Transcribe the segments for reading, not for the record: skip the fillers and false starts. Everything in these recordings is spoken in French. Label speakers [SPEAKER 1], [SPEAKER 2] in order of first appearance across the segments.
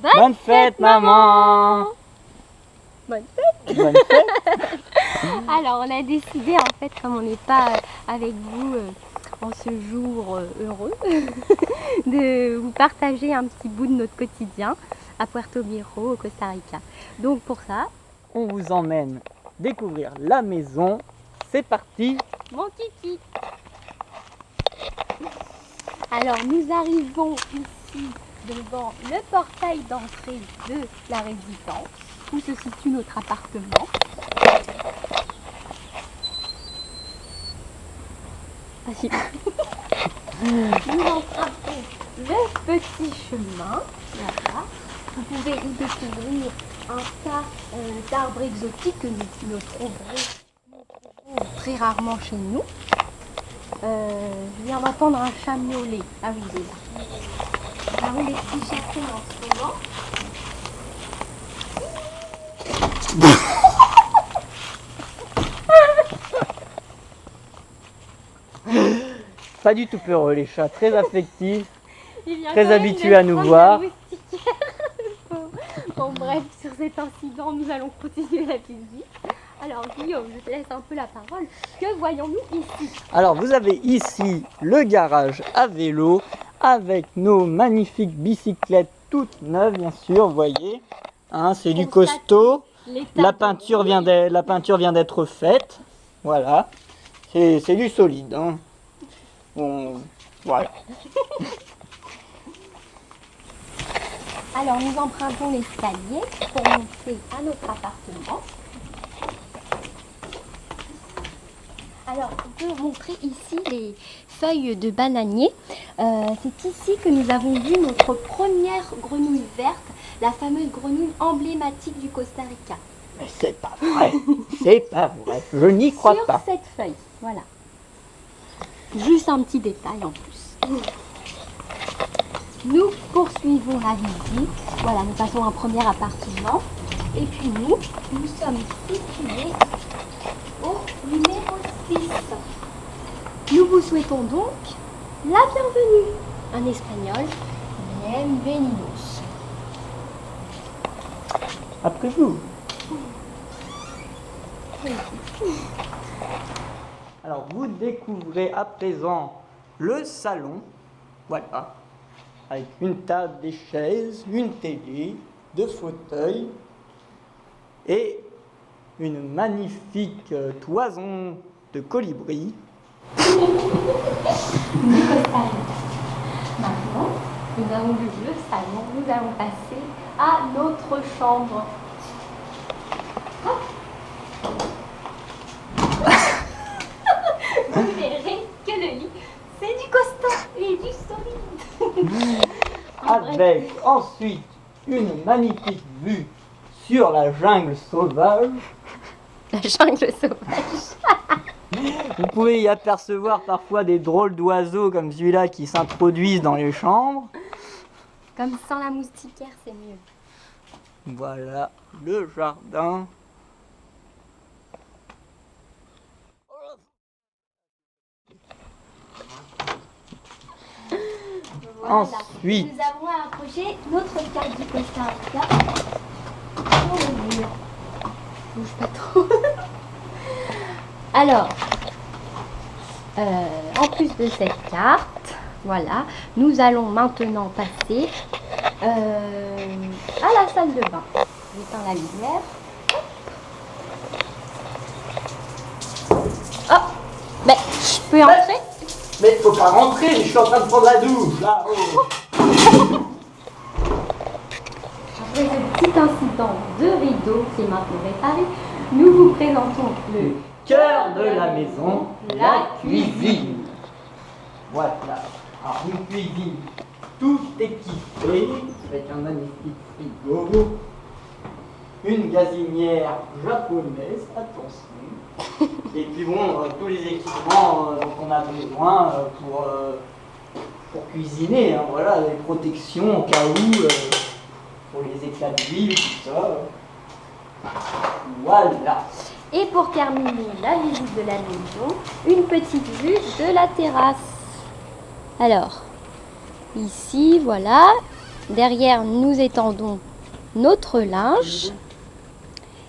[SPEAKER 1] Bonne fête, maman.
[SPEAKER 2] Bonne fête.
[SPEAKER 1] Bonne fête.
[SPEAKER 2] Alors, on a décidé, en fait, comme on n'est pas avec vous en ce jour heureux, de vous partager un petit bout de notre quotidien à Puerto Viejo, au Costa Rica. Donc, pour ça,
[SPEAKER 1] On vous emmène découvrir la maison. C'est parti.
[SPEAKER 2] mon kiki. Alors, nous arrivons ici devant le portail d'entrée de la résidence, où se situe notre appartement. Vas-y. Nous empruntons le petit chemin, là-bas. Vous pouvez y découvrir un tas d'arbres exotiques que nous ne trouverons très rarement chez nous. Je viens d'entendre un chat miauler. Ah oui, il est là. Là où les petits chatons en ce moment.
[SPEAKER 1] Pas du tout peureux les chats, très affectifs.
[SPEAKER 2] Il vient
[SPEAKER 1] Très
[SPEAKER 2] quand même
[SPEAKER 1] habitué
[SPEAKER 2] de
[SPEAKER 1] à nous
[SPEAKER 2] prendre
[SPEAKER 1] voir.
[SPEAKER 2] la moustiquaire. Bon, bref, sur cet incident, nous allons continuer la visite. Alors Guillaume, je te laisse un peu la parole. Que voyons-nous ici?
[SPEAKER 1] Alors vous avez ici le garage à vélo avec nos magnifiques bicyclettes toutes neuves bien sûr, vous voyez. Hein, c'est du costaud. La peinture vient d'être faite. Voilà. C'est du solide. Hein. Bon, voilà.
[SPEAKER 2] Alors nous empruntons l'escalier pour monter à notre appartement. Alors on peut montrer ici les feuilles de bananier. C'est ici que nous avons vu notre première grenouille verte, la fameuse grenouille emblématique du Costa Rica.
[SPEAKER 1] Mais c'est pas vrai. C'est pas vrai. Je n'y crois
[SPEAKER 2] Sur
[SPEAKER 1] pas.
[SPEAKER 2] cette feuille, voilà. Juste un petit détail en plus. Nous poursuivons la visite. Voilà, nous passons un premier appartement. Et puis nous sommes situés au numéro 6. Nous vous souhaitons donc la bienvenue. En espagnol, bienvenidos.
[SPEAKER 1] Après vous. Alors vous découvrez à présent le salon. Voilà. Avec une table, des chaises, une télé, deux fauteuils et une magnifique toison de colibri.
[SPEAKER 2] Maintenant, nous avons vu le salon, nous allons passer à notre chambre. Vous verrez que le lit, c'est du costaud et du solide.
[SPEAKER 1] Avec ensuite une magnifique vue sur la jungle sauvage.
[SPEAKER 2] La jungle sauvage.
[SPEAKER 1] Vous pouvez y apercevoir parfois des drôles d'oiseaux comme celui-là qui s'introduisent dans les chambres.
[SPEAKER 2] Comme sans la moustiquaire, c'est mieux.
[SPEAKER 1] Voilà le jardin.
[SPEAKER 2] Voilà.
[SPEAKER 1] Ensuite.
[SPEAKER 2] Nous avons accroché notre carte du Costa Rica sur le mur. Bouge pas trop. Alors, en plus de cette carte, voilà, nous allons maintenant passer à la salle de bain. J'éteins la lumière. Oh, mais je peux entrer?
[SPEAKER 1] Mais faut pas rentrer, je suis en train de prendre la douche là. Oh.
[SPEAKER 2] Après ce petit incident de rideau qui est maintenant réparé, nous vous présentons le
[SPEAKER 1] Cœur de la maison, la cuisine. Voilà. Alors une cuisine tout équipée avec un magnifique frigo, une gazinière japonaise, attention. Et puis bon, tous les équipements dont on a besoin pour cuisiner, hein, voilà, les protections au cas où, pour les éclats d'huile, tout ça. Voilà.
[SPEAKER 2] Et pour terminer la visite de la maison, une petite vue de la terrasse. Alors, ici, voilà, derrière, nous étendons notre linge.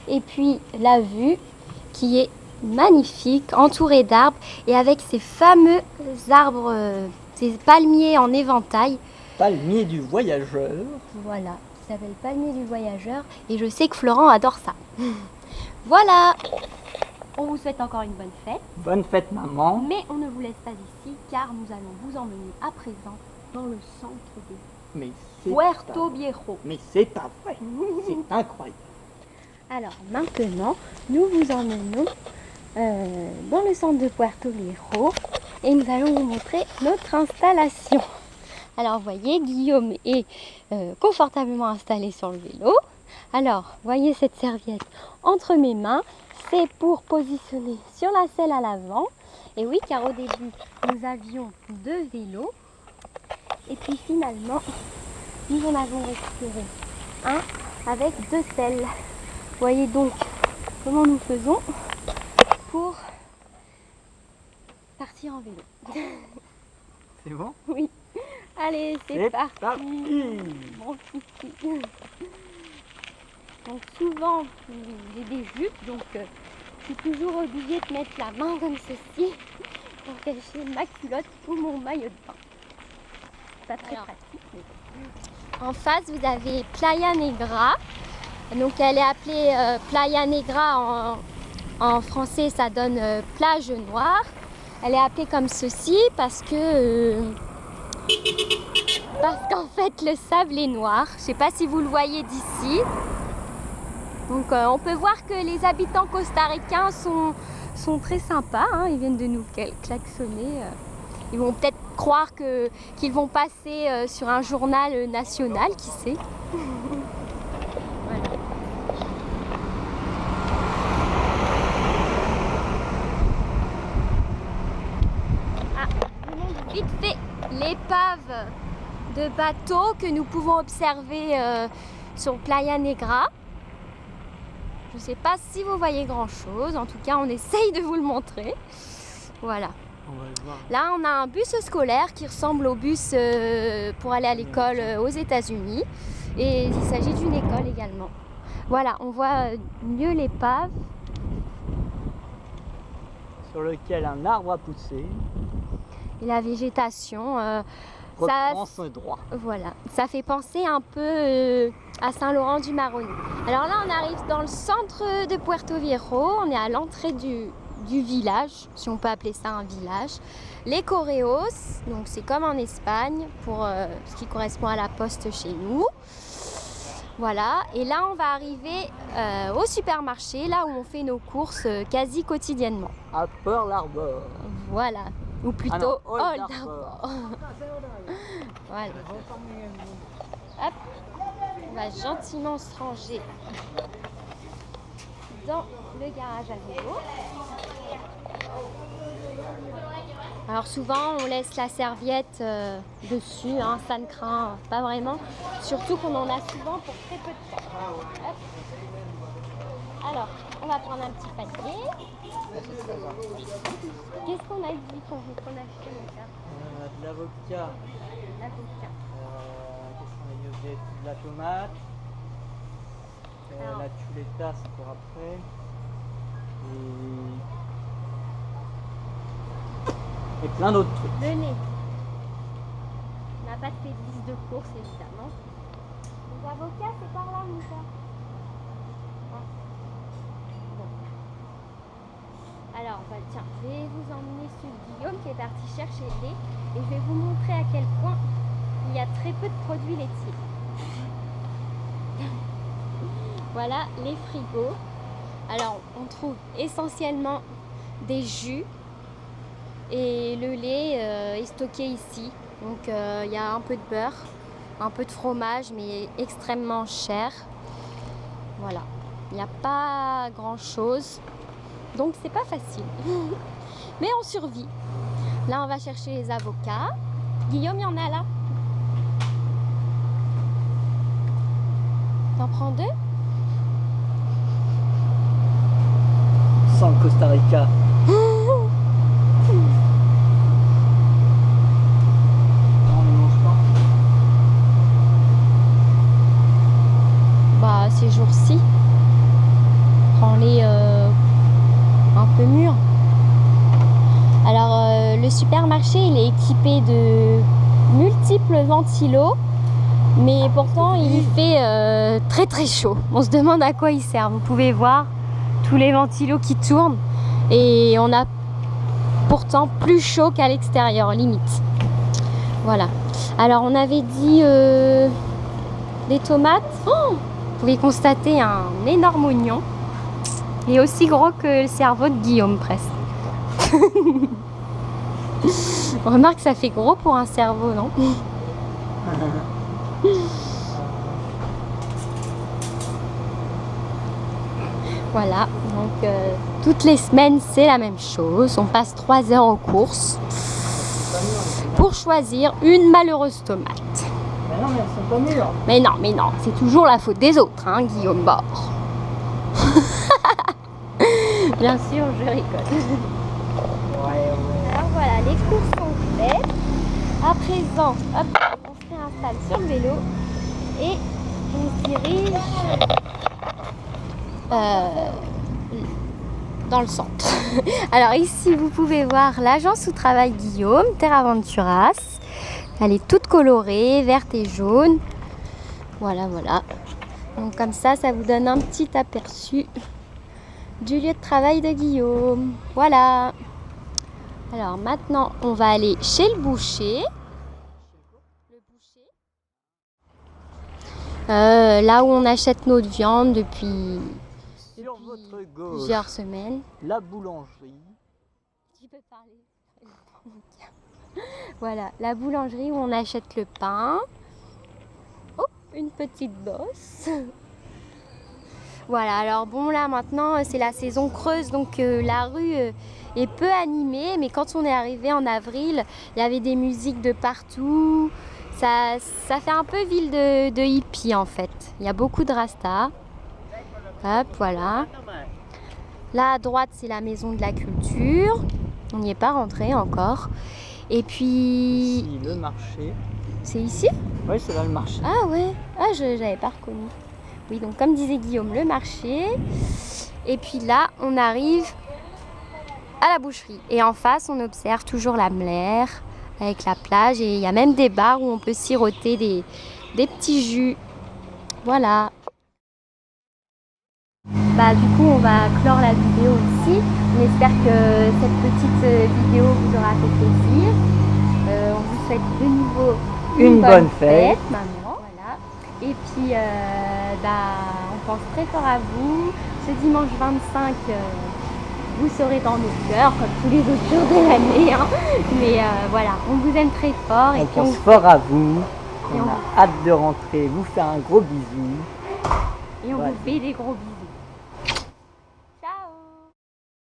[SPEAKER 2] Et puis la vue qui est magnifique, entourée d'arbres et avec ces fameux arbres, ces palmiers en éventail.
[SPEAKER 1] Palmier du voyageur.
[SPEAKER 2] Voilà, qui s'appelle palmier du voyageur. Et je sais que Florent adore ça. Voilà, on vous souhaite encore une bonne fête.
[SPEAKER 1] Bonne fête, maman.
[SPEAKER 2] Mais on ne vous laisse pas ici car nous allons vous emmener à présent dans le centre de
[SPEAKER 1] Mais c'est
[SPEAKER 2] Puerto Viejo.
[SPEAKER 1] Mais c'est pas vrai. C'est incroyable.
[SPEAKER 2] Alors maintenant, nous vous emmenons dans le centre de Puerto Viejo et nous allons vous montrer notre installation. Alors, vous voyez, Guillaume est confortablement installé sur le vélo. Alors, voyez cette serviette entre mes mains. C'est pour positionner sur la selle à l'avant. Et oui, car au début, nous avions 2 vélos. Et puis finalement, nous en avons récupéré un avec 2 selles. Vous voyez donc comment nous faisons pour partir en vélo.
[SPEAKER 1] C'est bon?
[SPEAKER 2] Oui. Allez, c'est parti. Mon kiki. Donc souvent, j'ai des jupes, donc je suis toujours obligée de mettre la main comme ceci pour cacher ma culotte ou mon maillot de bain. Pas très pratique. Mais... En face, vous avez Playa Negra. Donc elle est appelée Playa Negra en français, ça donne plage noire. Elle est appelée comme ceci parce qu'en fait le sable est noir. Je ne sais pas si vous le voyez d'ici. Donc on peut voir que les habitants costaricains sont très sympas, hein. Ils viennent de nous klaxonner. Ils vont peut-être croire qu'ils vont passer sur un journal national, qui sait. Voilà. Ah, je vous montre vite fait l'épave de bateau que nous pouvons observer sur Playa Negra. Je ne sais pas si vous voyez grand chose, en tout cas on essaye de vous le montrer. Voilà.
[SPEAKER 1] On va le voir.
[SPEAKER 2] Là on a un bus scolaire qui ressemble au bus pour aller à l'école aux États-Unis. Et il s'agit d'une école également. Voilà, on voit mieux l'épave.
[SPEAKER 1] Sur lequel un arbre a poussé.
[SPEAKER 2] Et la végétation.
[SPEAKER 1] Reprend son droit.
[SPEAKER 2] Voilà, ça fait penser un peu à Saint-Laurent-du-Maroni. Alors là, on arrive dans le centre de Puerto Viejo. On est à l'entrée du village, si on peut appeler ça un village. Les Correos, donc c'est comme en Espagne, pour ce qui correspond à la poste chez nous. Voilà, et là, on va arriver au supermarché, là où on fait nos courses quasi quotidiennement.
[SPEAKER 1] À Pearl Harbor.
[SPEAKER 2] Voilà. Ou plutôt
[SPEAKER 1] Old
[SPEAKER 2] Harbor. Voilà. Hop. On va gentiment se ranger dans le garage à vélo. Alors souvent on laisse la serviette dessus, hein, ça ne craint pas vraiment. Surtout qu'on en a souvent pour très peu de temps. Hop. Alors, on va prendre un petit panier. Qu'est-ce qu'on a dit qu'on a acheté, mon gars?
[SPEAKER 1] De l'avocat.
[SPEAKER 2] L'avocat.
[SPEAKER 1] Qu'est-ce qu'on a dit? De la tomate. La chuleta, c'est pour après. Et plein d'autres trucs.
[SPEAKER 2] Le lait. On n'a pas fait de liste de courses, évidemment. Les avocats, c'est par là, mon gars. Alors, bah, tiens, je vais vous emmener sur Guillaume qui est parti chercher le lait et je vais vous montrer à quel point il y a très peu de produits laitiers. Voilà les frigos. Alors, on trouve essentiellement des jus et le lait est stocké ici. Donc, il y a un peu de beurre, un peu de fromage, mais extrêmement cher. Voilà, il n'y a pas grand-chose. Donc c'est pas facile, mais on survit. Là on va chercher les avocats. Guillaume, il y en a là. T'en prends 2?
[SPEAKER 1] Sans le Costa Rica. Non, on ne mange pas.
[SPEAKER 2] ces jours-ci. Prends-les un peu mûrs. Alors le supermarché il est équipé de multiples ventilos, mais pourtant il fait très très chaud. On se demande à quoi ils servent. Vous pouvez voir tous les ventilos qui tournent et on a pourtant plus chaud qu'à l'extérieur, limite. Voilà. Alors on avait dit des tomates. Oh, vous pouvez constater un énorme oignon. Il est aussi gros que le cerveau de Guillaume presque. On remarque que ça fait gros pour un cerveau, non? Voilà, donc toutes les semaines c'est la même chose. On passe 3 heures aux courses pour choisir une malheureuse tomate.
[SPEAKER 1] Mais non, mais elles sont pas mûres.
[SPEAKER 2] Mais non, c'est toujours la faute des autres, hein, Guillaume Bord. Bien sûr, je rigole.
[SPEAKER 1] Ouais.
[SPEAKER 2] Alors voilà, les courses sont faites. À présent, hop, on se réinstalle sur le vélo et on se dirige dans le centre. Alors ici, vous pouvez voir l'agence où travaille Guillaume, Terra Venturas. Elle est toute colorée, verte et jaune. Voilà. Donc comme ça vous donne un petit aperçu du lieu de travail de Guillaume. Voilà. Alors maintenant, on va aller chez le boucher. Là où on achète notre viande depuis
[SPEAKER 1] Votre gauche,
[SPEAKER 2] plusieurs semaines.
[SPEAKER 1] la boulangerie.
[SPEAKER 2] Tu peux parler. Voilà, la boulangerie où on achète le pain. Oh, une petite bosse. Voilà, alors bon là maintenant c'est la saison creuse, donc la rue est peu animée, mais quand on est arrivé en avril, il y avait des musiques de partout. Ça fait un peu ville de hippie en fait. Il y a beaucoup de rastas. Hop, voilà. Là à droite c'est la maison de la culture. On n'y est pas rentré encore. Et puis...
[SPEAKER 1] Ici, le marché.
[SPEAKER 2] C'est ici?
[SPEAKER 1] Oui, c'est là le marché.
[SPEAKER 2] Ah ouais, ah, je n'avais pas reconnu. Oui, donc comme disait Guillaume, le marché. Et puis là, on arrive à la boucherie. Et en face, on observe toujours la mer avec la plage. Et il y a même des bars où on peut siroter des petits jus. Voilà. Bah, du coup, on va clore la vidéo ici. On espère que cette petite vidéo vous aura fait plaisir. On vous souhaite de nouveau
[SPEAKER 1] Une bonne fête,
[SPEAKER 2] maman. Voilà. Et puis, on pense très fort à vous. Ce dimanche 25, vous serez dans nos cœurs, comme tous les autres jours de l'année. Hein. Mais voilà, on vous aime très fort.
[SPEAKER 1] On pense fort à vous.
[SPEAKER 2] Et
[SPEAKER 1] on a hâte de rentrer, vous faire un gros bisou.
[SPEAKER 2] Et on vous fait des gros bisous.